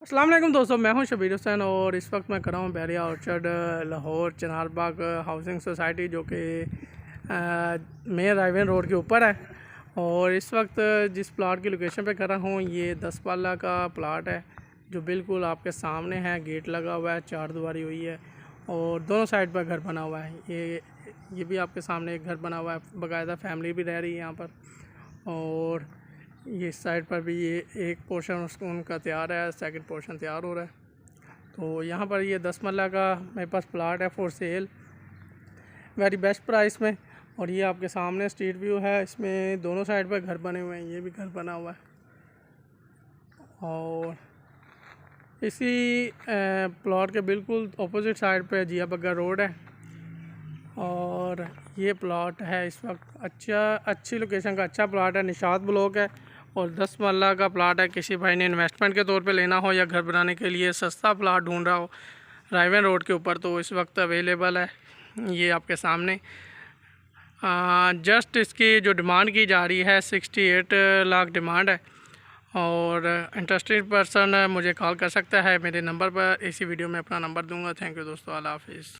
अस्सलाम वालेकुम दोस्तों, मैं हूं शबीर हुसैन और इस वक्त मैं कर रहा हूं बैरिया ऑर्चर्ड लाहौर चिनार बाग हाउसिंग सोसाइटी जो कि मेन राइवन रोड के ऊपर है। और इस वक्त जिस प्लाट की लोकेशन पे कर रहा हूं ये 10 पाला का प्लाट है जो बिल्कुल आपके सामने है। गेट लगा हुआ है, चार दीवारी हुई है और दोनों साइड पर घर बना हुआ है। ये भी आपके सामने एक घर बना हुआ है, बाकायदा फैमिली भी रह रही है यहाँ पर। और ये इस साइड पर भी ये एक पोर्शन उनका तैयार है, सेकंड पोर्शन तैयार हो रहा है। तो यहाँ पर ये 10 मरला का मेरे पास प्लाट है for sale, very best price में। और ये आपके सामने स्ट्रीट व्यू है, इसमें दोनों साइड पर घर बने हुए हैं, ये भी घर बना हुआ है। और इसी प्लाट के बिल्कुल अपोजिट साइड पे जिया बग्गा रोड है। और ये प्लाट है इस वक्त अच्छी लोकेशन का अच्छा प्लाट है, निशात ब्लॉक है और 10 मरला का प्लाट है। किसी भाई ने इन्वेस्टमेंट के तौर पे लेना हो या घर बनाने के लिए सस्ता प्लाट ढूंढ रहा हो राइवन रोड के ऊपर तो इस वक्त अवेलेबल है। ये आपके सामने जस्ट इसकी जो डिमांड की जा रही है 68 लाख डिमांड है। और इंटरेस्टेड पर्सन मुझे कॉल कर सकता है मेरे नंबर पर, इसी वीडियो में अपना नंबर दूंगा। थैंक यू दोस्तों, अल्लाह हाफिज़।